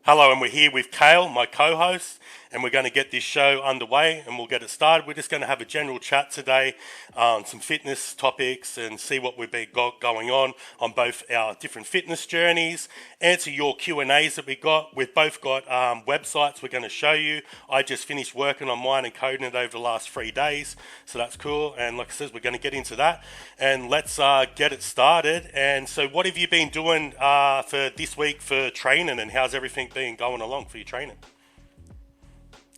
Hello, and we're here with Kale, my co-host, and we're going to get this show underway and we'll get it started. We're just going to have a general chat today on some fitness topics and see what we've got going on both our different fitness journeys, answer your Q&As that we got. We've both got websites we're going to show you. I just finished working on mine and coding it over the last 3 days, so that's cool. And like I said, we're going to get into that and let's get it started. And so what have you been doing for this week for training, and how's everything been going along for your training?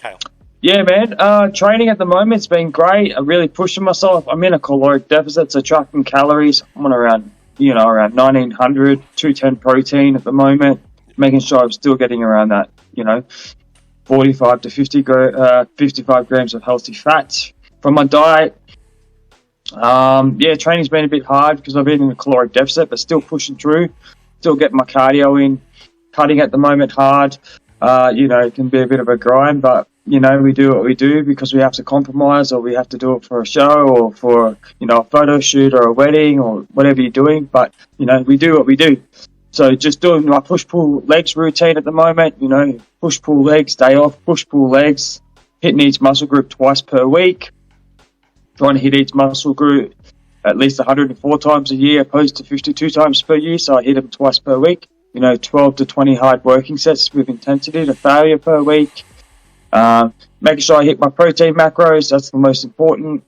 Kale. Yeah, man. Training at the moment's been great. I'm really pushing myself. I'm in a caloric deficit, so tracking calories. I'm on around 1900, 210 protein at the moment. Making sure I'm still getting around that, 45 to 55 grams of healthy fats from my diet. Training's been a bit hard because I've been in a caloric deficit, but still pushing through. Still getting my cardio in. Cutting at the moment hard. It can be a bit of a grind, but, we do what we do because we have to compromise, or we have to do it for a show or for, a photo shoot or a wedding or whatever you're doing. But, we do what we do. So just doing my push-pull legs routine at the moment, push-pull legs, day off, push-pull legs, hitting each muscle group twice per week, trying to hit each muscle group at least 104 times a year opposed to 52 times per year. So I hit them twice per week. 12 to 20 hard working sets with intensity to failure per week. Making sure I hit my protein macros, that's the most important.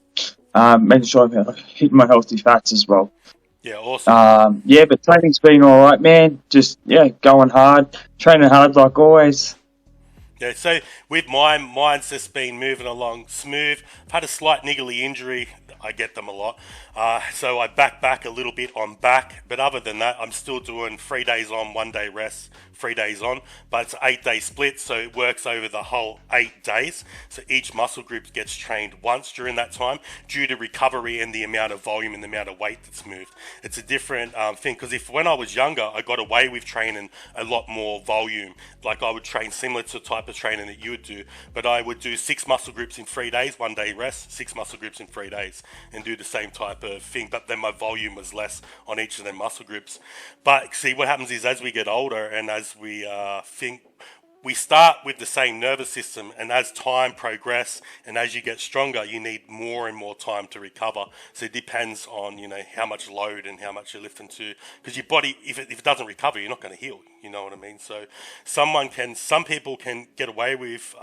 Making sure I'm hitting my healthy fats as well. Yeah, awesome. But training's been all right, man. Just, going hard, training hard like always. Yeah, so with mine's just been moving along smooth. I've had a slight niggly injury. I get them a lot. So I back a little bit on back. But other than that, I'm still doing 3 days on, 1 day rest, 3 days on. But it's an 8-day split, so it works over the whole 8 days. So each muscle group gets trained once during that time due to recovery and the amount of volume and the amount of weight that's moved. It's a different thing, because when I was younger, I got away with training a lot more volume. Like I would train similar to the type of training that you would do, but I would do 6 muscle groups in 3 days, 1 day rest, 6 muscle groups in 3 days, and do the same type of thing, but then my volume was less on each of them muscle groups. But see, what happens is as we get older and as we think, we start with the same nervous system, and as time progresses and as you get stronger, you need more and more time to recover. So it depends on how much load and how much you're lifting to, because your body, if it doesn't recover, you're not going to heal. You know what I mean? So some people can get away with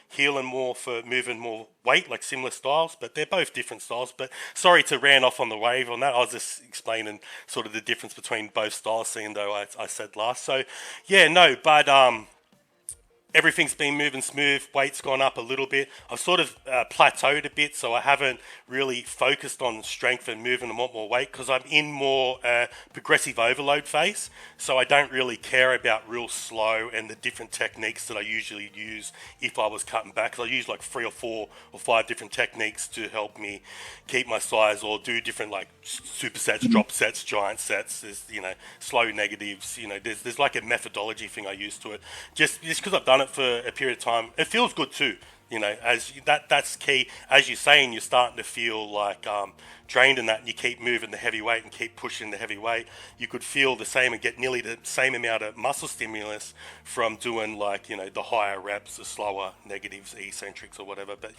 healing more for moving more weight, like similar styles, but they're both different styles. But sorry to ran off on the wave on that. I was just explaining sort of the difference between both styles, seeing though I said last. So everything's been moving smooth. Weight's gone up a little bit. I've sort of plateaued a bit, so I haven't really focused on strength and moving a lot more weight because I'm in more progressive overload phase. So I don't really care about real slow and the different techniques that I usually use if I was cutting back. Because I use like 3 or 4 or 5 different techniques to help me keep my size, or do different like supersets, drop sets, giant sets. There's slow negatives. There's like a methodology thing I use to it. Just because I've done it for a period of time, it feels good too. That's key. As you're saying, you're starting to feel like drained in that, and you keep moving the heavy weight and keep pushing the heavy weight. You could feel the same and get nearly the same amount of muscle stimulus from doing like the higher reps, the slower negatives, eccentrics or whatever. But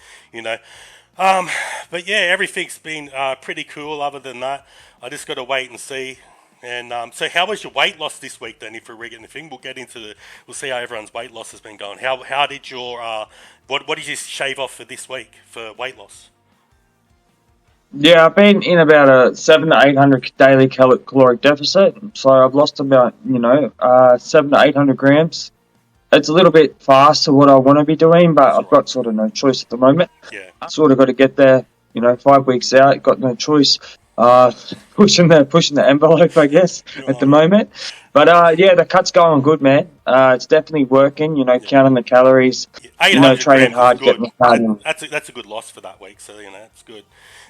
everything's been pretty cool. Other than that, I just got to wait and see. And so how was your weight loss this week then, if we're rigging the thing? We'll see how everyone's weight loss has been going. How did your, what did you shave off for this week for weight loss? Yeah, I've been in about a 700 to 800 daily caloric deficit. So I've lost about, 700 to 800 grams. It's a little bit fast to what I want to be doing, but I've got sort of no choice at the moment. Yeah. Sort of got to get there, 5 weeks out, got no choice. Pushing the envelope, I guess, at the moment. But the cut's going good, man. It's definitely working. Counting the calories. 800 training hard, good. getting hard. That's a good loss for that week. So it's good.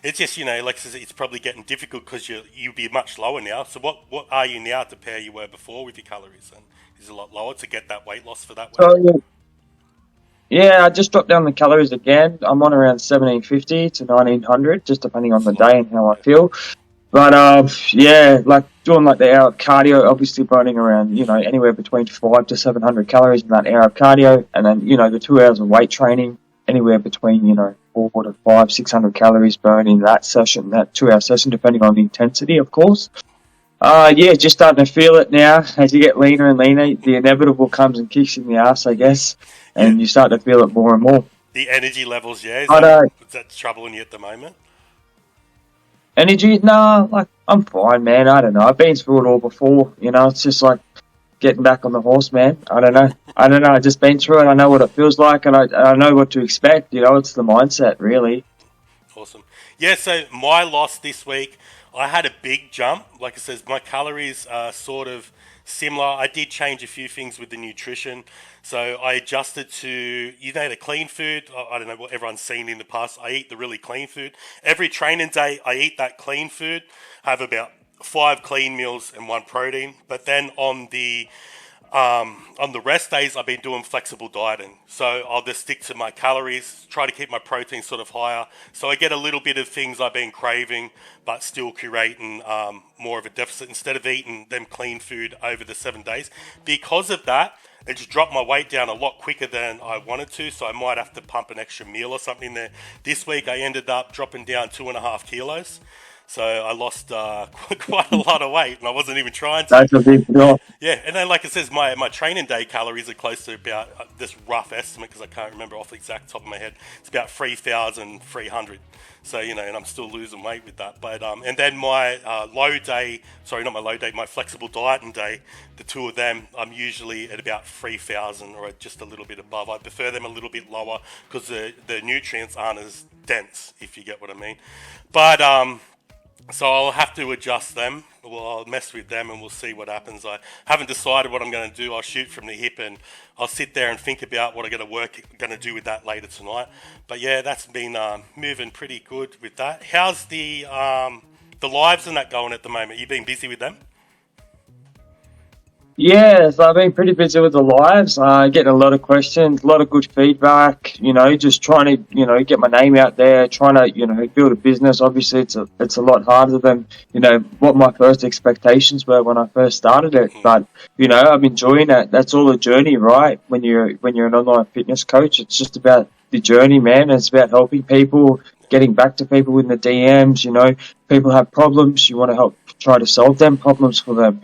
It's just like I said, it's probably getting difficult because you'll be much lower now. So what are you now to where you were before with your calories? And is it a lot lower to get that weight loss for that week? So, I just dropped down the calories again. I'm on around 1750 to 1900, just depending on the day and how I feel. But yeah, like doing like the hour of cardio, obviously burning around, anywhere between 500 to 700 calories in that hour of cardio, and then the 2 hours of weight training, anywhere between 400 to 600 calories burned in that session, that 2 hour session, depending on the intensity, of course. Yeah, just starting to feel it now. As you get leaner and leaner, the inevitable comes and kicks you in the ass, I guess, Yeah, and you start to feel it more and more. the energy levels. Yeah, But is that troubling you at the moment? energy, nah, like I'm fine, man. I don't know. I've been through it all before. It's just like getting back on the horse, man. I don't know. I've just been through it. I know what it feels like, and I know what to expect. It's the mindset, really. Awesome. Yeah, so my loss this week, I had a big jump. Like it says, my calories are sort of similar. I did change a few things with the nutrition. So I adjusted to, the clean food. I don't know what everyone's seen in the past. I eat the really clean food. Every training day, I eat that clean food. I have about 5 clean meals and 1 protein. But then on the rest days, I've been doing flexible dieting. So I'll just stick to my calories, try to keep my protein sort of higher. So I get a little bit of things I've been craving, but still curating more of a deficit instead of eating them clean food over the 7 days. Because of that, it just dropped my weight down a lot quicker than I wanted to. So I might have to pump an extra meal or something in there. This week, I ended up dropping down 2.5 kilos. So I lost quite a lot of weight, and I wasn't even trying to. That's a big deal. Yeah, and then like it says, my training day calories are close to about this rough estimate because I can't remember off the exact top of my head. It's about 3,300. So and I'm still losing weight with that. But and then my low day, sorry, not my low day, my flexible dieting day, the two of them, I'm usually at about 3,000 or just a little bit above. I prefer them a little bit lower because the nutrients aren't as dense, if you get what I mean. But so I'll have to adjust them. Well, I'll mess with them and we'll see what happens. I haven't decided what I'm going to do. I'll shoot from the hip and I'll sit there and think about what I'm going to do with that later tonight. But yeah, that's been moving pretty good with that. How's the lives and that going at the moment? You been busy with them? Yeah, so I've been pretty busy with the lives, getting a lot of questions, a lot of good feedback, just trying to, get my name out there, trying to, build a business. Obviously, it's a lot harder than, what my first expectations were when I first started it. But, I'm enjoying it. That's all a journey, right? When you're an online fitness coach, it's just about the journey, man. It's about helping people, getting back to people in the DMs, people have problems, you want to help try to solve them problems for them.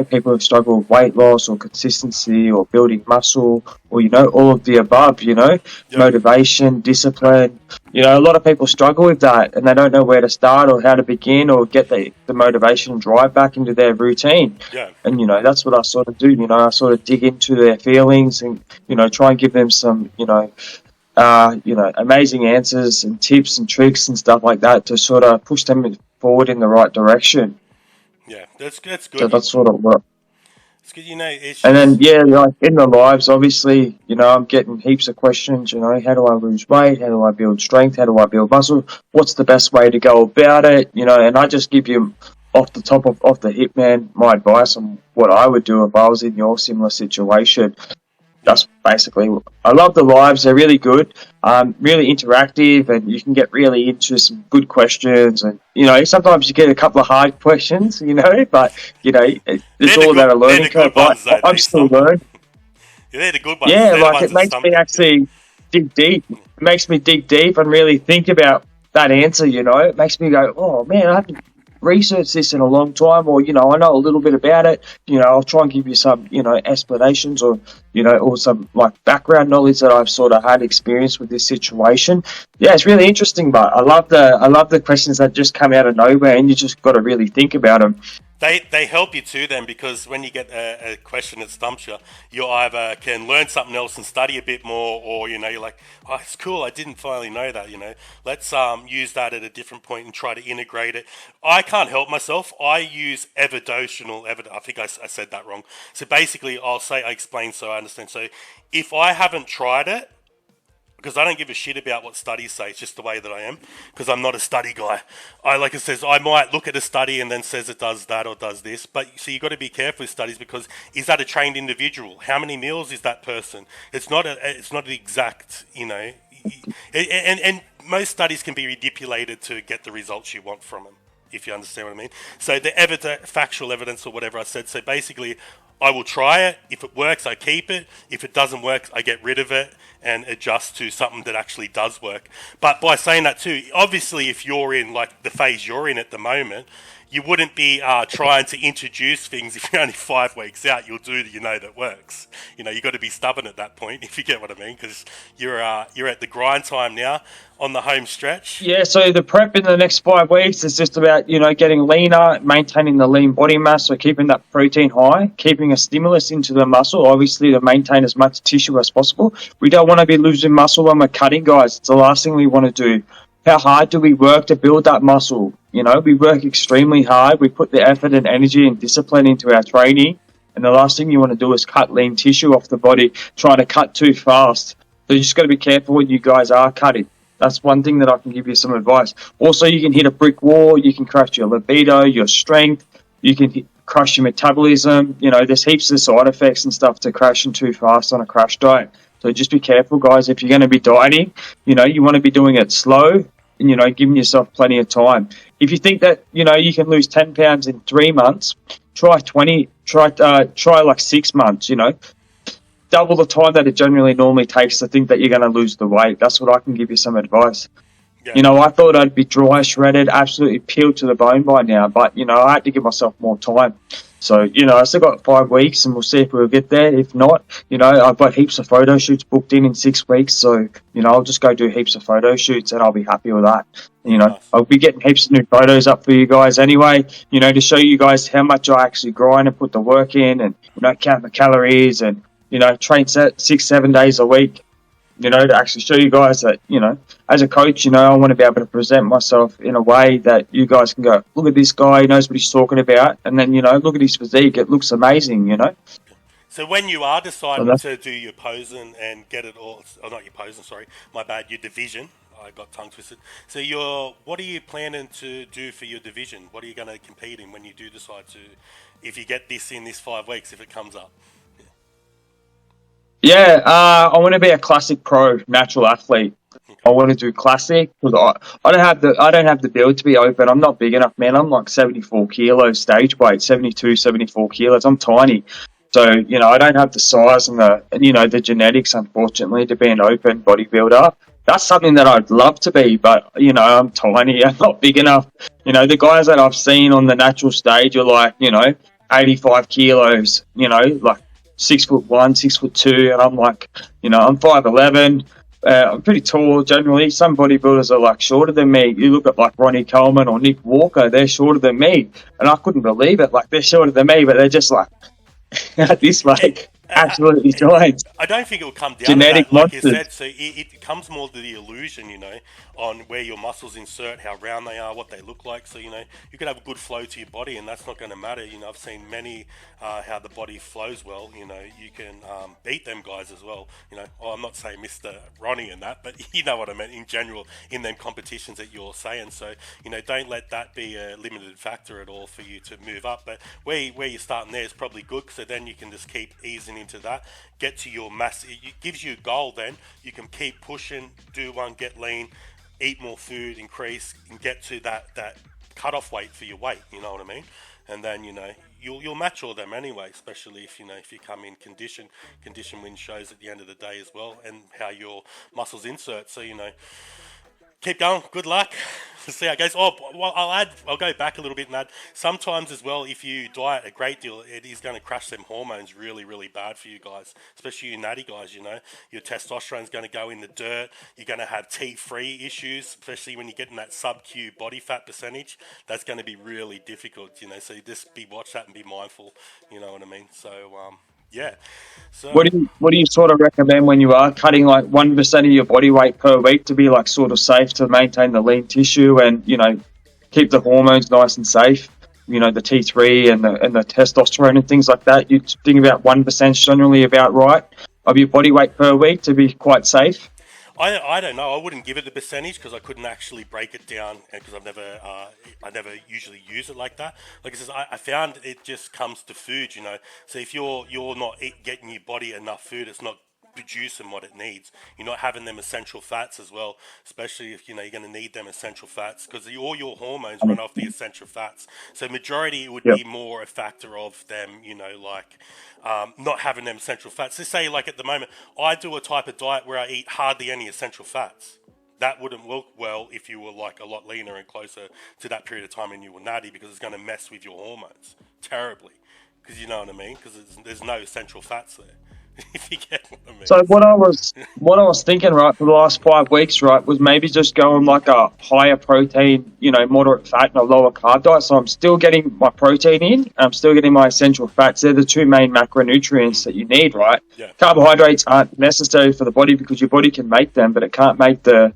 People who struggle with weight loss or consistency or building muscle or, all of the above, Yep. motivation, discipline. A lot of people struggle with that and they don't know where to start or how to begin or get the motivation and drive back into their routine. Yeah. And, that's what I sort of do. I sort of dig into their feelings and, try and give them some, amazing answers and tips and tricks and stuff like that to sort of push them forward in the right direction. Yeah, that's So good. that's sort of what. It's good. It's And then, just yeah, like in the lives, obviously, I'm getting heaps of questions, how do I lose weight? How do I build strength? How do I build muscle? What's the best way to go about it? And I just give you off the hip, man, my advice on what I would do if I was in your similar situation. yeah, That's basically, I love the lives. They're really good, really interactive, and you can get really into some good questions. And, sometimes you get a couple of hard questions, but, it's all about a they're learning the good curve, right? ones though. I'm They still stump you. learning. Yeah, they're the good ones. Yeah, They're the like ones it that makes stump me you. actually dig deep. It makes me dig deep and really think about that answer, It makes me go, oh, man, I haven't researched this in a long time, or, I know a little bit about it. I'll try and give you some, explanations or, or some like background knowledge that I've sort of had experience with this situation. Yeah, it's really interesting, but I love the questions that just come out of nowhere and you just got to really think about them. They help you too then because when you get a question that stumps you, you either can learn something else and study a bit more, or you're like, oh, it's cool. I didn't finally know that. Let's use that at a different point and try to integrate it. I can't help myself. I use evidotional evidence. I think I said that wrong. So basically, I explain so I understand. So if I haven't tried it, because I don't give a shit about what studies say. It's just the way that I am. Because I'm not a study guy. Like it says, I might look at a study and then says it does that or does this. But so you got to be careful with studies because is that a trained individual? How many meals is that person? It's not an exact. And most studies can be manipulated to get the results you want from them. if you understand what I mean. So the factual evidence or whatever I said. So basically, I will try it. If it works, I keep it. If it doesn't work, I get rid of it and adjust to something that actually does work. But by saying that too, obviously, if you're in like the phase you're in at the moment, you wouldn't be trying to introduce things if you're only 5 weeks out. You'll do that works. You got to be stubborn at that point, if you get what I mean, because you're at the grind time now on the home stretch. Yeah, so the prep in the next 5 weeks is just about, getting leaner, maintaining the lean body mass, so keeping that protein high, keeping a stimulus into the muscle, obviously to maintain as much tissue as possible. We don't want to be losing muscle when we're cutting, guys. It's the last thing we want to do. How hard do we work to build that muscle? We work extremely hard. We put the effort and energy and discipline into our training. And the last thing you want to do is cut lean tissue off the body, try to cut too fast. So you just got to be careful when you guys are cutting. That's one thing that I can give you some advice. Also, you can hit a brick wall. You can crush your libido, your strength. You can crush your metabolism. There's heaps of side effects and stuff to crashing too fast on a crash diet. So just be careful, guys. If you're going to be dieting, you want to be doing it slow and, giving yourself plenty of time. If you think that, you can lose 10 pounds in 3 months, try like 6 months, double the time that it generally normally takes to think that you're going to lose the weight. That's what I can give you some advice. Yeah. I thought I'd be dry, shredded, absolutely peeled to the bone by now, but, I had to give myself more time. So, I still got 5 weeks and we'll see if we'll get there. If not, I've got heaps of photo shoots booked in 6 weeks. So, I'll just go do heaps of photo shoots and I'll be happy with that. Nice. I'll be getting heaps of new photos up for you guys anyway, to show you guys how much I actually grind and put the work in and, count the calories and, train 6-7 days a week, to actually show you guys that, as a coach, I want to be able to present myself in a way that you guys can go, look at this guy, he knows what he's talking about. And then, look at his physique. It looks amazing, So when you are deciding to do your posing and get it all, or not your posing, sorry, my bad, your division, I got tongue twisted. So what are you planning to do for your division? What are you going to compete in when you do decide to, if you get this in this 5 weeks, if it comes up? Yeah, I want to be a classic pro natural athlete. Okay. I want to do classic because I don't have the build to be open. I'm not big enough, man. I'm like 74 kilos stage weight, 72, 74 kilos. I'm tiny. So, I don't have the size and the genetics, unfortunately, to be an open bodybuilder. That's something that I'd love to be, but, I'm tiny. I'm not big enough. The guys that I've seen on the natural stage are like, 85 kilos, like 6'1", 6'2", and I'm like, I'm 5'11". I'm pretty tall generally. Some bodybuilders are like shorter than me. You look at like Ronnie Coleman or Nick Walker, they're shorter than me, and I couldn't believe it. Like they're shorter than me, but they're just like this like absolutely giant. I don't think it will come down genetic to that, like monsters. You said. So it comes more to the illusion, on where your muscles insert, how round they are, what they look like. So, you could have a good flow to your body, and that's not going to matter. I've seen many how the body flows well. You can beat them guys as well. I'm not saying Mr. Ronnie and that, but you know what I meant in general in them competitions that you're saying. So, don't let that be a limited factor at all for you to move up. But where you're starting there is probably good, so then you can just keep easing into that, get to your mass. It gives you a goal. Then you can keep pushing, do one, get lean, eat more food, increase, and get to that cut-off weight for your weight. You know what I mean? And then you'll match all them anyway. Especially if you come in condition wins shows at the end of the day as well, and how your muscles insert. So keep going. Good luck. Let's see how it goes. Oh, well, I'll go back a little bit and add. Sometimes as well, if you diet a great deal, it is going to crash them hormones really, really bad for you guys, especially you natty guys. Your testosterone's going to go in the dirt. You're going to have T3 issues, especially when you get in that sub-Q body fat percentage. That's going to be really difficult. So you just watch that and be mindful. You know what I mean? So yeah. So what do you sort of recommend when you are cutting like 1% of your body weight per week to be like sort of safe to maintain the lean tissue and keep the hormones nice and safe? The T3 and the testosterone and things like that. You think about 1% generally about right of your body weight per week to be quite safe. I don't know. I wouldn't give it a percentage because I couldn't actually break it down because I never usually use it like that. Like I said, I found it just comes to food, So if you're not getting your body enough food, it's not producing what it needs. You're not having them essential fats as well, especially if you're going to need them essential fats, because all your hormones run off the essential fats. So majority it would Yep. be more a factor of them, like not having them essential fats. Let's say like at the moment, I do a type of diet where I eat hardly any essential fats. That wouldn't work well if you were like a lot leaner and closer to that period of time and you were natty, because it's going to mess with your hormones terribly. Because you know what I mean? Because there's no essential fats there. If you get what I mean. So what I was thinking, right, for the last 5 weeks, right, was maybe just go on like a higher protein, moderate fat and a lower carb diet. So I'm still getting my protein in, I'm still getting my essential fats. They're the two main macronutrients that you need, right? Yeah. Carbohydrates aren't necessary for the body because your body can make them, but it can't make the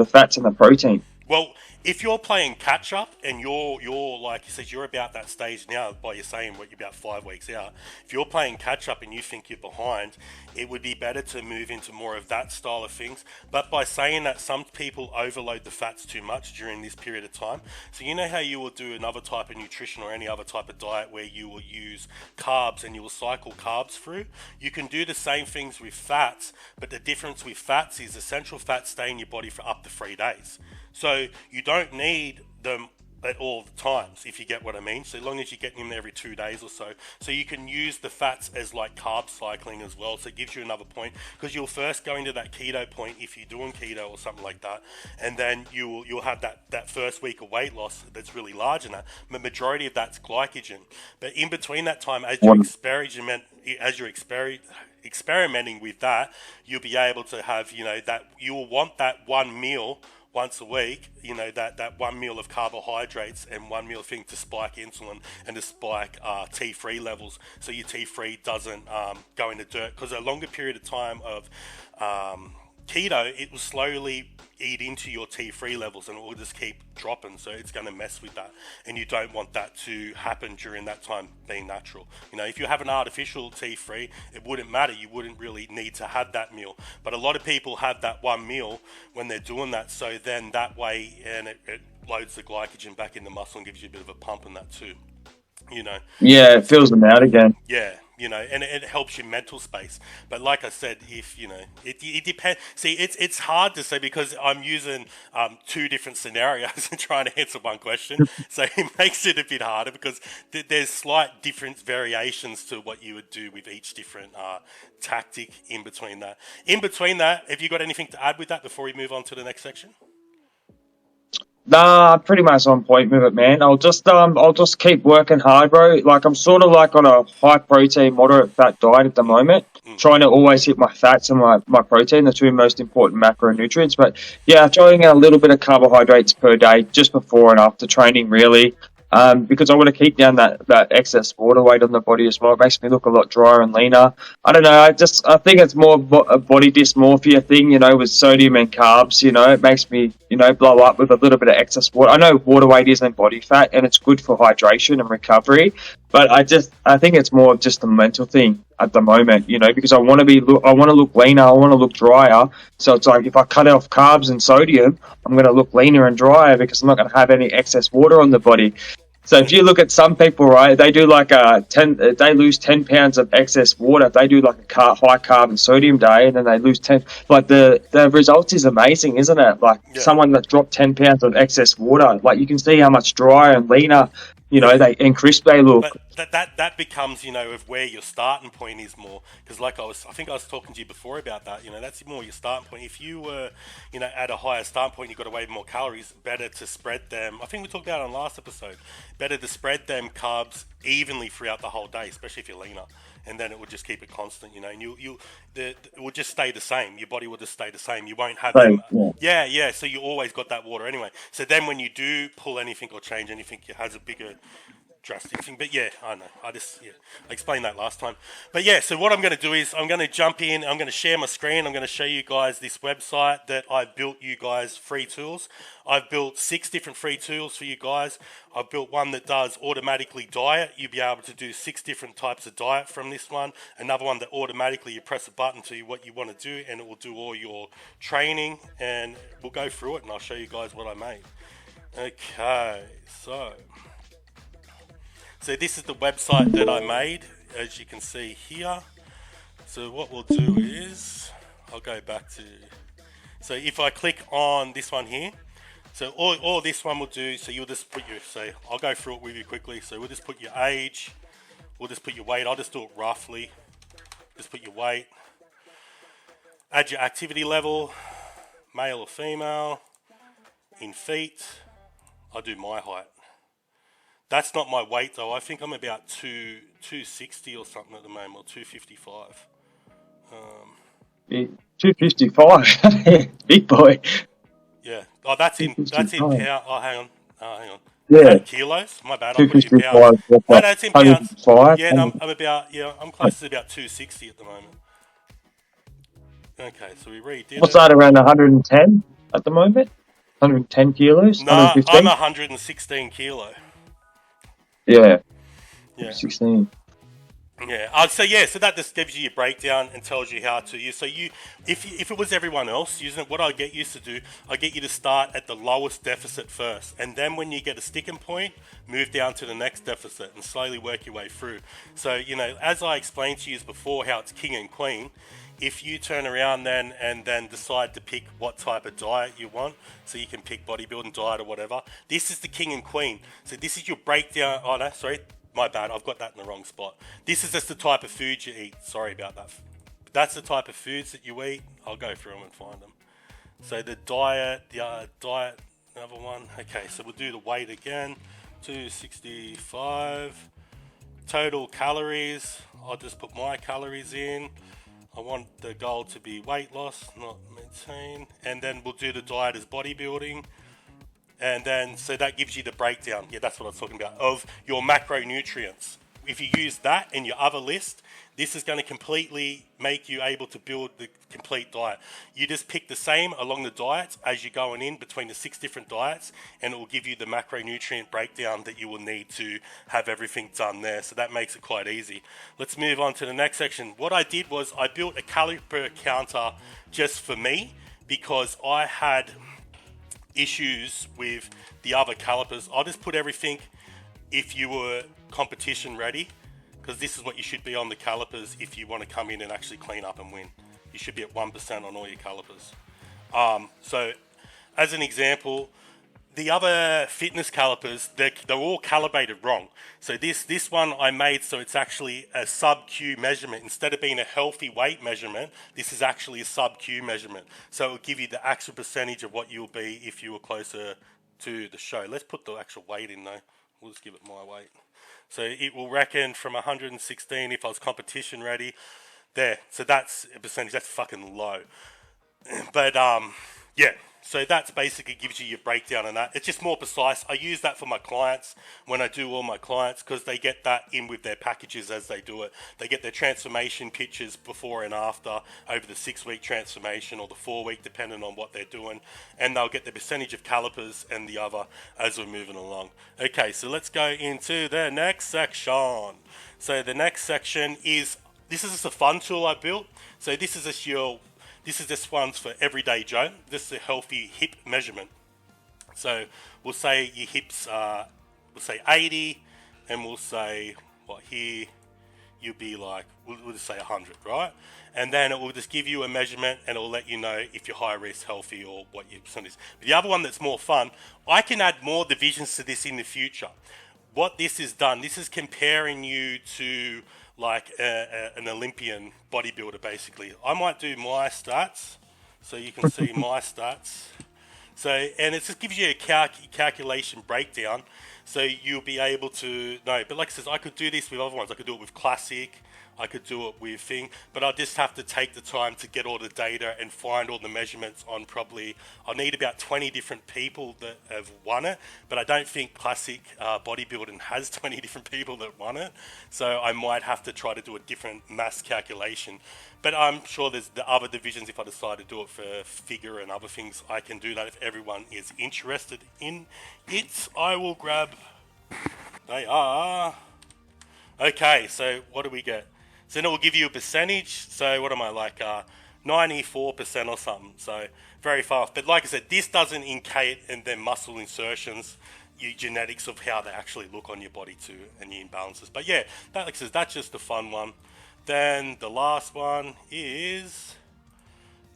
fats and the protein. Well, if you're playing catch up and you're like you said, you're about that stage now, by you saying what you're about 5 weeks out. If you're playing catch up and you think you're behind, it would be better to move into more of that style of things. But by saying that, some people overload the fats too much during this period of time. So you know how you will do another type of nutrition or any other type of diet where you will use carbs and you will cycle carbs through? You can do the same things with fats, but the difference with fats is essential fats stay in your body for up to 3 days. So you don't need them at all the times, if you get what I mean. So long as you're getting them every 2 days or so. So you can use the fats as like carb cycling as well. So it gives you another point, because you'll first go into that keto point if you're doing keto or something like that. And then you'll have that first week of weight loss that's really large in that. The majority of that's glycogen. But in between that time, as you're experimenting with that, you'll be able to have, that you'll want that one meal once a week, that one meal of carbohydrates and one meal thing to spike insulin and to spike T3 levels, so your T3 doesn't go in the dirt. Because a longer period of time of keto, it will slowly eat into your T3 levels and it will just keep dropping, so it's going to mess with that, and you don't want that to happen during that time being natural. If you have an artificial T3, it wouldn't matter, you wouldn't really need to have that meal. But a lot of people have that one meal when they're doing that, so then that way, and it loads the glycogen back in the muscle and gives you a bit of a pump in that too. Yeah, it fills them out again. Yeah, and it helps your mental space. But like I said, if it depends. See, it's hard to say because I'm using 2 different scenarios and trying to answer one question, so it makes it a bit harder because there's slight different variations to what you would do with each different tactic in between that. In between that, have you got anything to add with that before we move on to the next section? Nah, pretty much on point with it, man. I'll just keep working hard, bro. Like I'm sort of like on a high protein, moderate fat diet at the moment, trying to always hit my fats and my protein, the 2 most important macronutrients. But yeah, throwing in a little bit of carbohydrates per day, just before and after training, really. Because I want to keep down that excess water weight on the body as well. It makes me look a lot drier and leaner. I don't know. I think it's more a body dysmorphia thing, with sodium and carbs. It makes me, blow up with a little bit of excess water. I know water weight isn't body fat and it's good for hydration and recovery, but I think it's more of just a mental thing at the moment, because I want to look leaner. I want to look drier. So it's like if I cut off carbs and sodium, I'm going to look leaner and drier because I'm not going to have any excess water on the body. So if you look at some people, right, they do like they lose 10 pounds of excess water. They do like a high carb and sodium day, and then they lose 10. Like the results is amazing, isn't it? Like someone that dropped 10 pounds of excess water, like you can see how much drier and leaner, and crisp they look. But that becomes, of where your starting point is more, because like I think I was talking to you before about that, that's more your starting point. If you were, at a higher starting point, you got away with more calories, better to spread them. I think we talked about it on last episode, better to spread them carbs evenly throughout the whole day, especially if you're leaner. And then it would just keep it constant, and it will just stay the same. Your body will just stay the same. You won't have them. Yeah. So you always got that water anyway. So then when you do pull anything or change anything, it has a bigger drastic thing. But yeah, I know. I explained that last time. But yeah, so what I'm going to do is I'm going to jump in. I'm going to share my screen. I'm going to show you guys this website that I've built you guys free tools. I've built 6 different free tools for you guys. I've built one that does automatically diet. You'll be able to do 6 different types of diet from this one. Another one that automatically you press a button to what you want to do and it will do all your training, and we'll go through it and I'll show you guys what I made. Okay, so this is the website that I made, as you can see here. So what we'll do is I'll go back to. So if I click on this one here, so all this one will do. So you'll just put your. So I'll go through it with you quickly. So we'll just put your age. We'll just put your weight. I'll just do it roughly. Just put your weight. Add your activity level, male or female. In feet, I'll do my height. That's not my weight though. I think I'm about 260 or something at the moment, or 255. 255. Big boy. Yeah. Oh, that's in 255. pound. Oh, hang on. Hang on. Is Yeah. that kilos? My bad. I'll put it in 255. pounds. What's No, that? no, it's in pounds. 105. Yeah, no, I'm about. Yeah, I'm close to about 260 at the moment. Okay, so we redid What's it. that, around 110 at the moment? 110 kilos? Nah, I'm 115? 116 kilo. Yeah. Yeah. 16. Yeah. So yeah. So that just gives you your breakdown and tells you how to use. So if it was everyone else using it, what I get used to do, I get you to start at the lowest deficit first, and then when you get a sticking point, move down to the next deficit and slowly work your way through. So as I explained to you before, how it's king and queen. If you turn around then and then decide to pick what type of diet you want, so you can pick bodybuilding diet or whatever, this is the king and queen. So this is your breakdown. Oh no, sorry. My bad, I've got that in the wrong spot. This is just the type of food you eat. Sorry about that. That's the type of foods that you eat. I'll go through them and find them. So the diet, another one. Okay, so we'll do the weight again. 265. Total calories. I'll just put my calories in. I want the goal to be weight loss, not maintain. And then we'll do the diet as bodybuilding. And then, so that gives you the breakdown. Yeah, that's what I was talking about, of your macronutrients. If you use that in your other list, this is going to completely make you able to build the complete diet. You just pick the same along the diets as you're going in between the 6 different diets, and it will give you the macronutrient breakdown that you will need to have everything done there. So that makes it quite easy. Let's move on to the next section. What I did was I built a caliper counter just for me, because I had issues with the other calipers. I'll just put everything if you were competition ready, because this is what you should be on the calipers if you want to come in and actually clean up and win. You should be at 1% on all your calipers. So as an example, the other fitness calipers, they're all calibrated wrong. So this one I made so it's actually a sub-Q measurement. Instead of being a healthy weight measurement, this is actually a sub-Q measurement. So it will give you the actual percentage of what you'll be if you were closer to the show. Let's put the actual weight in though. We'll just give it my weight. So it will reckon from 116 if I was competition ready. There, so that's a percentage. That's fucking low. But yeah, so that's basically gives you your breakdown on that. It's just more precise. I use that for my clients when I do all my clients, because they get that in with their packages as they do it. They get their transformation pictures before and after over the 6-week transformation or the 4-week, depending on what they're doing, and they'll get the percentage of calipers and the other as we're moving along. Okay, so let's go into the next section. So the next section is, this is just a fun tool I built. So this is just one's for everyday Joe. This is a healthy hip measurement. So we'll say your hips are, we'll say 80, and we'll say, what, here you'll be like, we'll just say 100, right? And then it will just give you a measurement, and it will let you know if you're high risk, healthy, or what your percentage is. But the other one that's more fun, I can add more divisions to this in the future. What this is done, this is comparing you to like an Olympian bodybuilder, basically. I might do my stats, so you can see my stats. So, and it just gives you a calculation breakdown, so you'll be able to know. But like I said, I could do this with other ones. I could do it with Classic. I could do it with Thing, but I'll just have to take the time to get all the data and find all the measurements on probably, I'll need about 20 different people that have won it, but I don't think Classic Bodybuilding has 20 different people that won it, so I might have to try to do a different mass calculation. But I'm sure there's the other divisions, if I decide to do it for figure and other things, I can do that if everyone is interested in it. I will grab, they are, okay, so what do we get? So then it will give you a percentage. So what am I, like 94% or something? So very far off. But like I said, this doesn't indicate in their muscle insertions, your genetics of how they actually look on your body too, and your imbalances. But yeah, that, like I said, that's just a fun one. Then the last one is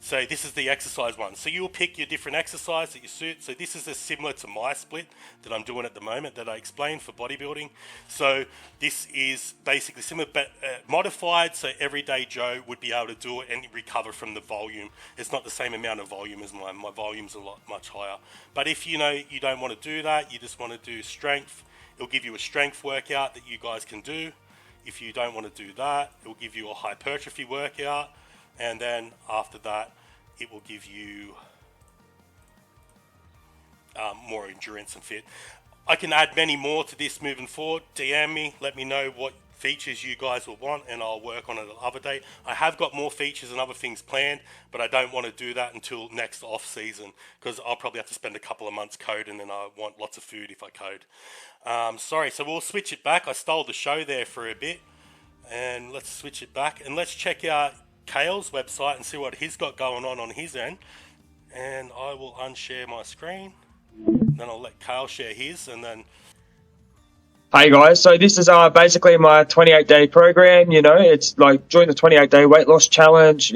So this is the exercise one. So you'll pick your different exercise that you suit. So this is similar to my split that I'm doing at the moment that I explained for bodybuilding. So this is basically similar but modified, so everyday Joe would be able to do it and recover from the volume. It's not the same amount of volume as mine. My volume's much higher. But if you don't want to do that, you just want to do strength, it'll give you a strength workout that you guys can do. If you don't want to do that, it'll give you a hypertrophy workout. And then after that, it will give you more endurance and fit. I can add many more to this moving forward. DM me, let me know what features you guys will want, and I'll work on it another day. I have got more features and other things planned, but I don't want to do that until next off season, because I'll probably have to spend a couple of months coding, and I want lots of food if I code. Sorry, so we'll switch it back. I stole the show there for a bit, and let's switch it back, and let's check out Kale's website and see what he's got going on his end. And I will unshare my screen, then I'll let Kale share his, and then Hey guys, so this is basically my 28-day program. It's like join the 28-day weight loss challenge,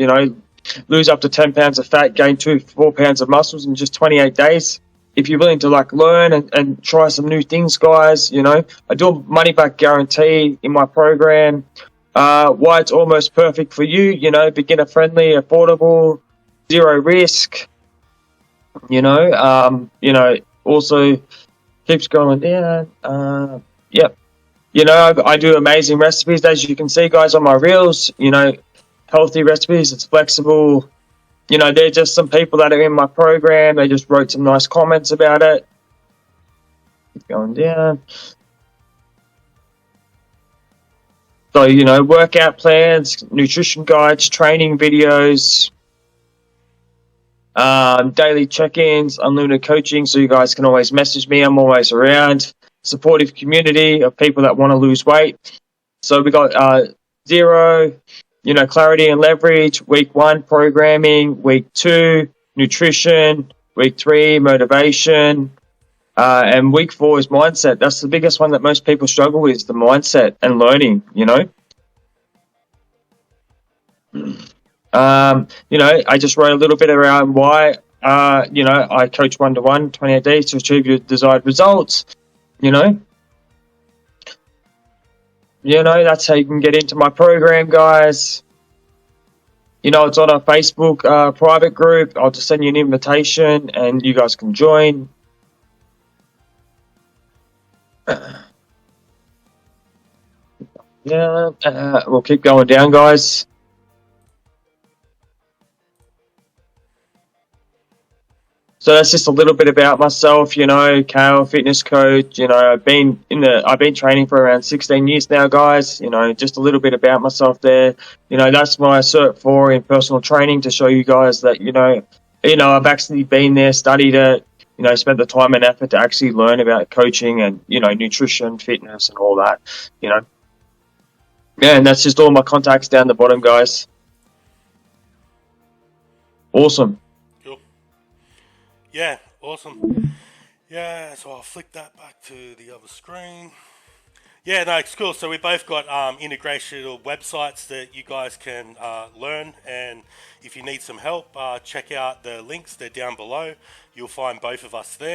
lose up to 10 pounds of fat, gain 4 pounds of muscles in just 28 days. If you're willing to learn and try some new things, guys, I do a money back guarantee in my program. Why it's almost perfect for you, beginner friendly, affordable, zero risk, also keeps going down. Yep. I do amazing recipes, as you can see, guys, on my reels, healthy recipes. It's flexible. They're just some people that are in my program. They just wrote some nice comments about it. Keep going down. So, workout plans, nutrition guides, training videos, daily check-ins, unlimited coaching, so you guys can always message me. I'm always around. Supportive community of people that want to lose weight. So we got zero, clarity and leverage. Week 1, programming. Week 2, nutrition. Week 3, motivation. And week 4 is mindset. That's the biggest one that most people struggle with, is the mindset and learning, I just wrote a little bit around why, I coach 1-to-1, 28 days to achieve your desired results, that's how you can get into my program, guys. It's on our Facebook private group. I'll just send you an invitation and you guys can join. We'll keep going down, guys. So that's just a little bit about myself, Kale, fitness coach. I've been training for around 16 years now, guys. Just a little bit about myself there. That's my Cert 4 in personal training, to show you guys that, I've actually been there, studied it, spent the time and effort to actually learn about coaching and, nutrition, fitness and all that, Yeah, and that's just all my contacts down the bottom, guys. Awesome. cool. Yeah, awesome. Yeah, so I'll flick that back to the other screen. Yeah, no, it's cool. So we both got integration websites that you guys can learn, and if you need some help, check out the links. They're down below. You'll find both of us there.